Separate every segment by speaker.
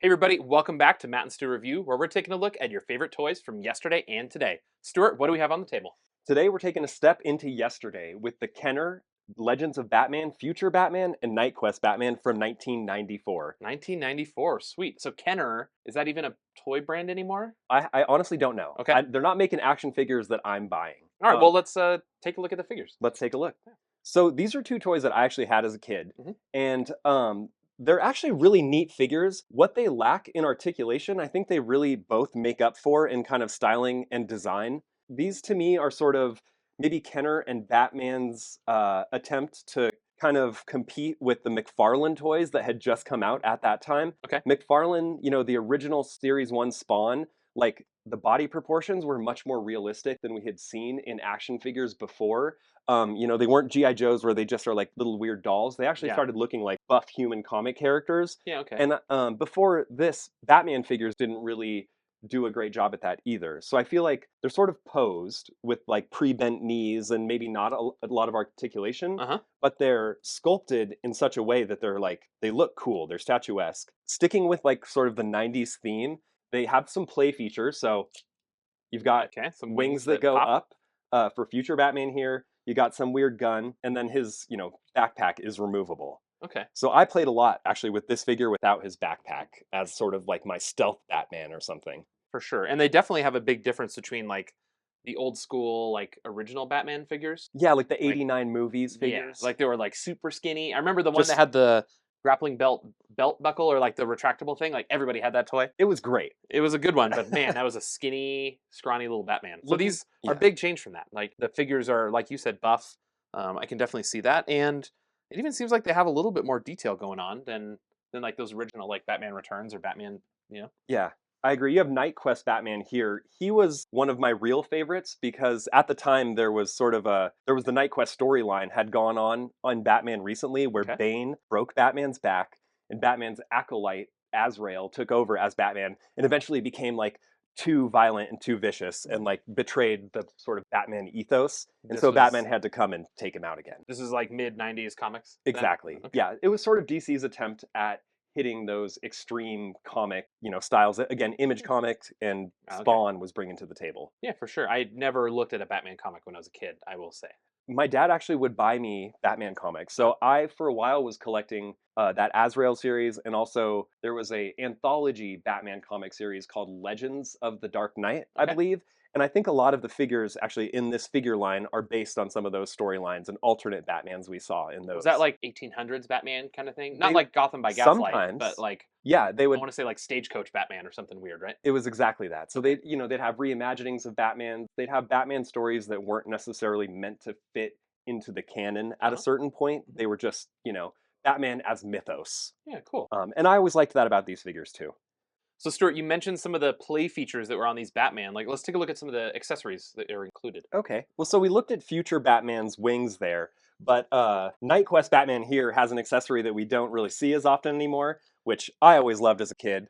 Speaker 1: Hey everybody, welcome back to Matt and Stu Review, where we're taking a look at your favorite toys from yesterday and today. Stuart, what do we have on the table?
Speaker 2: Today we're taking a step into yesterday with the Kenner Legends of Batman, Future Batman, and Night Quest Batman from 1994.
Speaker 1: 1994, sweet. So Kenner, is that even a toy brand anymore?
Speaker 2: I honestly don't know.
Speaker 1: Okay.
Speaker 2: They're not making action figures that I'm buying.
Speaker 1: All right, well, let's take a look at the figures.
Speaker 2: Let's take a look. So these are two toys that I actually had as a kid,
Speaker 1: Mhm.
Speaker 2: and they're actually really neat figures. What they lack in articulation, I think they really both make up for in kind of styling and design. These to me are sort of maybe Kenner and Batman's attempt to kind of compete with the McFarlane toys that had just come out at that time.
Speaker 1: Okay.
Speaker 2: McFarlane, the original Series 1 Spawn, like the body proportions were much more realistic than we had seen in action figures before. They weren't GI Joes where they just are like little weird dolls. They actually
Speaker 1: Yeah.
Speaker 2: started looking like buff human comic characters.
Speaker 1: Yeah, okay.
Speaker 2: And before this, Batman figures didn't really do a great job at that either. So I feel like they're sort of posed with like pre-bent knees and maybe not a lot of articulation,
Speaker 1: Uh-huh.
Speaker 2: but they're sculpted in such a way that they're like they look cool. They're statuesque. Sticking with like sort of the 90s theme, they have some play features. So you've got
Speaker 1: Okay, some
Speaker 2: wings that go
Speaker 1: pop.
Speaker 2: up for future Batman here. You got some weird gun, and then his, backpack is removable.
Speaker 1: Okay.
Speaker 2: So I played a lot actually with this figure without his backpack as sort of like my stealth Batman or something.
Speaker 1: For sure. And they definitely have a big difference between like the old school like original Batman figures.
Speaker 2: Yeah, like the
Speaker 1: Like
Speaker 2: '89 movies
Speaker 1: yeah,
Speaker 2: figures.
Speaker 1: like they were like super skinny. I remember the one that
Speaker 2: Just
Speaker 1: had the grappling belt buckle or like the retractable thing. Like everybody had that toy.
Speaker 2: it was great.
Speaker 1: It was a good one, but man, that was a skinny, scrawny little Batman. So
Speaker 2: Looking,
Speaker 1: these are
Speaker 2: yeah,
Speaker 1: big change from that. Like the figures are, like you said, buff. I can definitely see that, and it even seems like they have a little bit more detail going on than like those original like Batman Returns or Batman. You know,
Speaker 2: yeah. I agree. You have Night Quest Batman here. He was one of my real favorites because at the time there was the Night Quest storyline had gone on Batman recently where
Speaker 1: okay,
Speaker 2: Bane broke Batman's back and Batman's acolyte Azrael took over as Batman and eventually became like too violent and too vicious and like betrayed the sort of Batman ethos. And
Speaker 1: this
Speaker 2: so
Speaker 1: was
Speaker 2: Batman had to come and take him out again.
Speaker 1: this is like mid '90s comics. Then
Speaker 2: Exactly.
Speaker 1: okay,
Speaker 2: Yeah, it was sort of DC's attempt at hitting those extreme comic, styles that again Image Comics and
Speaker 1: okay,
Speaker 2: Spawn was bringing to the table.
Speaker 1: yeah, for sure. I never looked at a Batman comic when I was a kid. I will say.
Speaker 2: My dad actually would buy me Batman comics.
Speaker 1: Okay.
Speaker 2: So I for a while was collecting that Azrael series and also there was a anthology Batman comic series called Legends of the Dark Knight, I
Speaker 1: Okay.
Speaker 2: believe. And I think a lot of the figures actually in this figure line are based on some of those storylines and alternate Batmans we saw in
Speaker 1: Was that
Speaker 2: those.
Speaker 1: like 1800s Batman kind of thing? Not
Speaker 2: They
Speaker 1: like Gotham by Gaslight, but
Speaker 2: sometimes,
Speaker 1: like
Speaker 2: yeah, they
Speaker 1: I
Speaker 2: would.
Speaker 1: want to say like Stagecoach Batman or something weird, right?
Speaker 2: It was exactly that. So
Speaker 1: Okay.
Speaker 2: they'd have reimaginings of Batman. They'd have Batman stories that weren't necessarily meant to fit into the canon at a
Speaker 1: Uh-huh.
Speaker 2: certain point.
Speaker 1: Mhm.
Speaker 2: They were just, Batman as mythos.
Speaker 1: Yeah, cool.
Speaker 2: And I always liked that about these figures too.
Speaker 1: So Stuart, you mentioned some of the play features that were on these Batman. Like, let's take a look at some of the accessories that are included.
Speaker 2: Okay. Well, so we looked at future Batman's wings there, but Night Quest Batman here has an accessory that we don't really see as often anymore, which I always loved as a kid.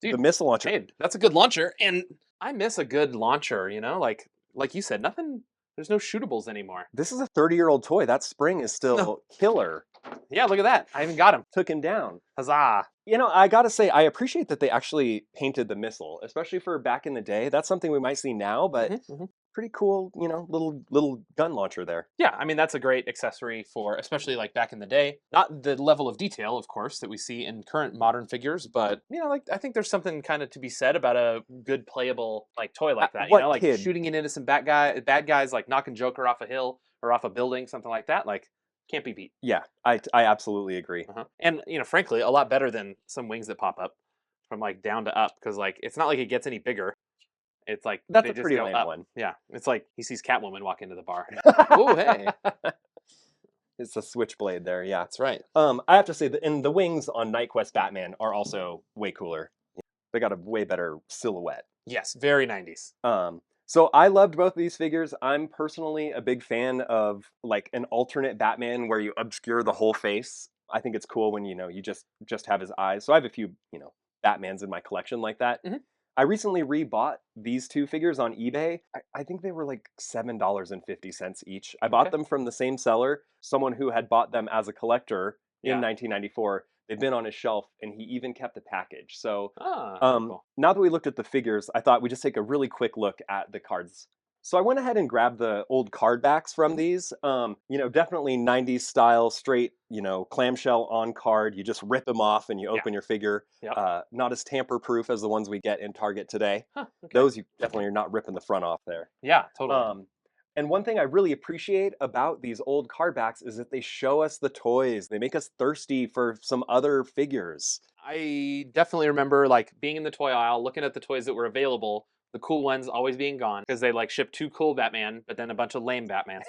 Speaker 2: The
Speaker 1: Dude,
Speaker 2: missile launcher.
Speaker 1: hey, that's a good launcher, and I miss a good launcher. Like you said, nothing. There's no shootables anymore.
Speaker 2: This is a 30-year-old toy. That spring is
Speaker 1: No.
Speaker 2: still killer.
Speaker 1: Yeah, look at that. I even got him.
Speaker 2: Took him down.
Speaker 1: Huzzah!
Speaker 2: I gotta say, I appreciate that they actually painted the missile, especially for back in the day. That's something we might see now, but
Speaker 1: Mhm.
Speaker 2: pretty cool, little gun launcher there.
Speaker 1: Yeah, I mean that's a great accessory for, especially like back in the day. Not the level of detail, of course, that we see in current modern figures, but like I think there's something kind of to be said about a good playable like toy like that.
Speaker 2: What
Speaker 1: Like
Speaker 2: kid?
Speaker 1: shooting an innocent bad guys, like knocking Joker off a hill or off a building, something like that. Like can't be beat.
Speaker 2: Yeah, I absolutely agree.
Speaker 1: And frankly, a lot better than some wings that pop up from like down to up because like it's not like it gets any bigger. It's like
Speaker 2: That's
Speaker 1: they
Speaker 2: a
Speaker 1: just
Speaker 2: pretty
Speaker 1: go
Speaker 2: lame
Speaker 1: up.
Speaker 2: one.
Speaker 1: Yeah, it's like he sees Catwoman walk into the bar. And he's like, oh hey,
Speaker 2: It's a switchblade there, yeah.
Speaker 1: that's right.
Speaker 2: I have to say that and the wings on Night Quest Batman are also way cooler. They got a way better silhouette.
Speaker 1: Yes, very 90s.
Speaker 2: So I loved both of these figures. I'm personally a big fan of like an alternate Batman where you obscure the whole face. I think it's cool when you just have his eyes. So I have a few, Batmans in my collection like that.
Speaker 1: Mhm.
Speaker 2: I recently rebought these two figures on eBay. I think they were like $7.50 each. I bought
Speaker 1: Okay.
Speaker 2: them from the same seller, someone who had bought them as a collector in
Speaker 1: Yeah.
Speaker 2: 1994. They've been on his shelf, and he even kept a package. So
Speaker 1: Very cool.
Speaker 2: now that we looked at the figures, I thought we'd just take a really quick look at the cards. So I went ahead and grabbed the old card backs from
Speaker 1: Mhm.
Speaker 2: these. Definitely 90s style, straight, clamshell on card. You just rip them off and you
Speaker 1: Yeah.
Speaker 2: open your figure.
Speaker 1: Yep.
Speaker 2: Not as tamper proof as the ones we get in Target today.
Speaker 1: Huh. Okay.
Speaker 2: Those you definitely are not ripping the front off there.
Speaker 1: Yeah. Totally.
Speaker 2: Um, and one thing I really appreciate about these old card backs is that they show us the toys. They make us thirsty for some other figures.
Speaker 1: I definitely remember like being in the toy aisle, looking at the toys that were available. The cool ones always being gone because they like ship two cool Batman, but then a bunch of lame Batman.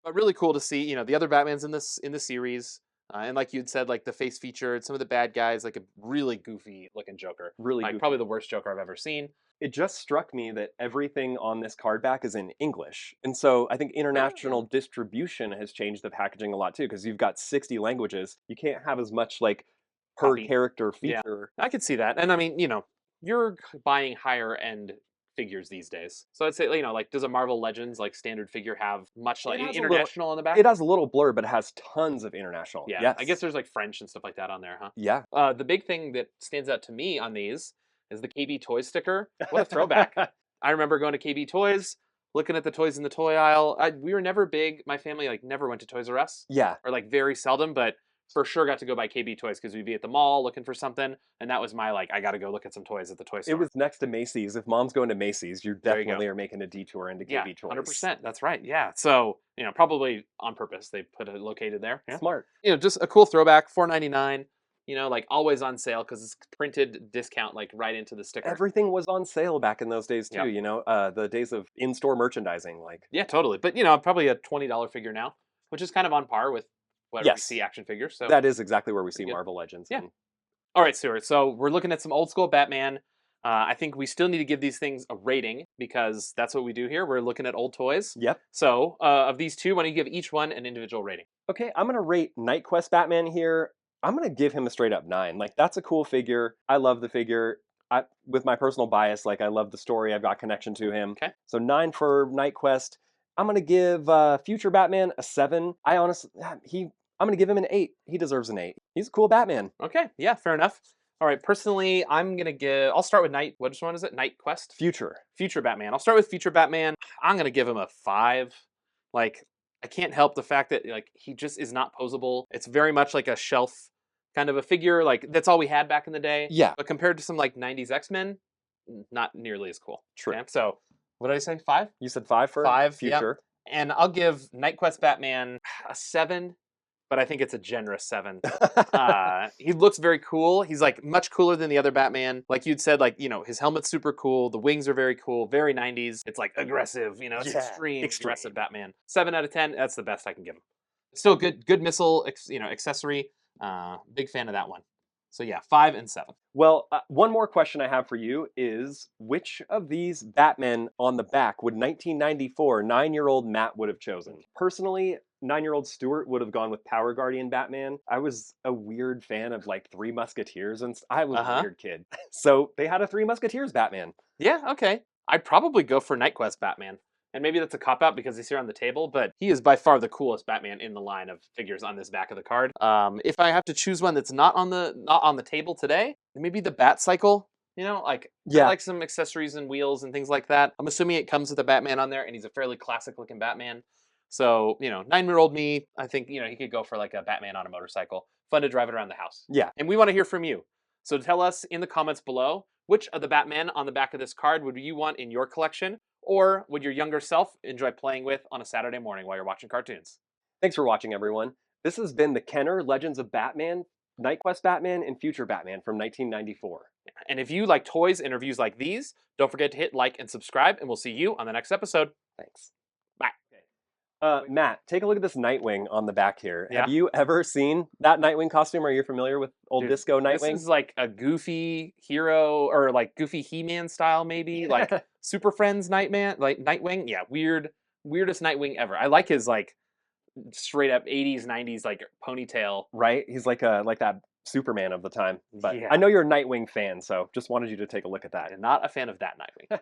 Speaker 1: But really cool to see, the other Batmans in the series, and like you'd said, like the face featured, some of the bad guys, like a really goofy looking Joker,
Speaker 2: Really
Speaker 1: like
Speaker 2: goofy.
Speaker 1: probably the worst Joker I've ever seen.
Speaker 2: It just struck me that everything on this card back is in English. And so I think international
Speaker 1: Oh,
Speaker 2: distribution has changed the packaging a lot too, because you've got 60 languages. You can't have as much like per
Speaker 1: copy.
Speaker 2: character
Speaker 1: Yeah,
Speaker 2: feature.
Speaker 1: I could see that, and I mean, you're buying higher end figures these days, so I'd say, like, does a Marvel Legends like standard figure have much
Speaker 2: It
Speaker 1: like
Speaker 2: has a little
Speaker 1: international on the back?
Speaker 2: it has a little blur, but it has tons of international.
Speaker 1: Yeah, I guess
Speaker 2: Yes.
Speaker 1: there's like French and stuff like that on there, huh?
Speaker 2: Yeah.
Speaker 1: The big thing that stands out to me on these is the KB Toys sticker. What a throwback! I remember going to KB Toys, looking at the toys in the toy aisle. We were never big. My family like never went to Toys R Us,
Speaker 2: Yeah.
Speaker 1: or like very seldom, but for sure got to go by KB Toys because we'd be at the mall looking for something, and that was my like I got to go look at some toys at the toy
Speaker 2: It
Speaker 1: store.
Speaker 2: was next to Macy's. If mom's going to Macy's, you
Speaker 1: There you go.
Speaker 2: definitely are making a detour into
Speaker 1: Yeah,
Speaker 2: KB Toys.
Speaker 1: 100%. That's right. Yeah. So probably on purpose they put it located there. Yeah.
Speaker 2: Smart.
Speaker 1: Just a cool throwback. 4.99. Like always on sale because it's printed discount like right into the sticker.
Speaker 2: Everything was on sale back in those days too,
Speaker 1: Yep.
Speaker 2: the days of in-store merchandising. Like,
Speaker 1: Yeah, totally. But probably a $20 figure now, which is kind of on par with whatever we see
Speaker 2: yes,
Speaker 1: action figures. So
Speaker 2: that is exactly where we see
Speaker 1: pretty good.
Speaker 2: Marvel Legends.
Speaker 1: Yeah.
Speaker 2: And
Speaker 1: All right, Stuart. So we're looking at some old school Batman. I think we still need to give these things a rating because that's what we do here. We're looking at old toys.
Speaker 2: yep.
Speaker 1: So of these two, why don't you give each one an individual rating?
Speaker 2: Okay, I'm gonna rate Night Quest Batman here. I'm gonna give him a straight up 9. Like, that's a cool figure. I love the figure. With my personal bias, like, I love the story. I've got connection to him.
Speaker 1: Okay.
Speaker 2: So 9 for Night Quest. I'm gonna give Future Batman a 7. I'm gonna give him an 8. He deserves an 8. He's a cool Batman.
Speaker 1: Okay. Yeah, fair enough. All right. Personally, I'll start with which one is it? Night Quest?
Speaker 2: Future.
Speaker 1: Future Batman. I'll start with Future Batman. I'm gonna give him a 5. Like, I can't help the fact that like he just is not posable. It's very much like a shelf kind of a figure. Like that's all we had back in the day.
Speaker 2: Yeah,
Speaker 1: But compared to some like '90s X-Men, not nearly as cool.
Speaker 2: true.
Speaker 1: Okay, so what did I say? 5?
Speaker 2: You said 5 for
Speaker 1: 5. Yep.
Speaker 2: Future.
Speaker 1: And I'll give Night Quest Batman a 7, but I think it's a generous 7. He looks very cool. He's like much cooler than the other Batman. Like you'd said, like, his helmet's super cool. The wings are very cool, very 90s. It's like aggressive, it's
Speaker 2: Yeah,
Speaker 1: extreme,
Speaker 2: extreme.
Speaker 1: aggressive Batman. 7 out of 10. That's the best I can give him. Still good missile, accessory. Big fan of that one. So yeah, 5 and 7.
Speaker 2: Well, one more question I have for you is which of these Batmen on the back would 1994 9-year-old Matt would have chosen? Personally, 9-year-old Stuart would have gone with Power Guardian Batman. I was a weird fan of like Three Musketeers, and I was a
Speaker 1: Uh-huh.
Speaker 2: weird kid. So they had a Three Musketeers Batman.
Speaker 1: Yeah, okay. I'd probably go for Night Quest Batman. And maybe that's a cop out because he's here on the table, but he is by far the coolest Batman in the line of figures on this back of the card. If I have to choose one that's not on the table today, maybe the Bat Cycle. Like I
Speaker 2: Yeah,
Speaker 1: like some accessories and wheels and things like that. I'm assuming it comes with a Batman on there, and he's a fairly classic looking Batman. So 9-year-old me, I think he could go for like a Batman on a motorcycle. Fun to drive it around the house.
Speaker 2: yeah.
Speaker 1: And we want to hear from you. So tell us in the comments below which of the Batman on the back of this card would you want in your collection, or would your younger self enjoy playing with on a Saturday morning while you're watching cartoons?
Speaker 2: Thanks for watching, everyone. This has been the Kenner Legends of Batman, Night Quest Batman, and Future Batman from 1994.
Speaker 1: And if you like toys and reviews like these, don't forget to hit like and subscribe, and we'll see you on the next episode.
Speaker 2: Thanks.
Speaker 1: Bye.
Speaker 2: Matt, take a look at this Nightwing on the back here.
Speaker 1: Yeah.
Speaker 2: Have you ever seen that Nightwing costume? Are you familiar with old
Speaker 1: Dude,
Speaker 2: disco
Speaker 1: this
Speaker 2: Nightwing?
Speaker 1: is like a goofy hero or like goofy He-Man style, maybe like Super Friends Nightwing. Yeah, weirdest Nightwing ever. I like his like straight up 80s, 90s like ponytail.
Speaker 2: Right? He's like that Superman of the time. But
Speaker 1: Yeah.
Speaker 2: I know you're a Nightwing fan, so just wanted you to take a look at that.
Speaker 1: I'm not a fan of that Nightwing.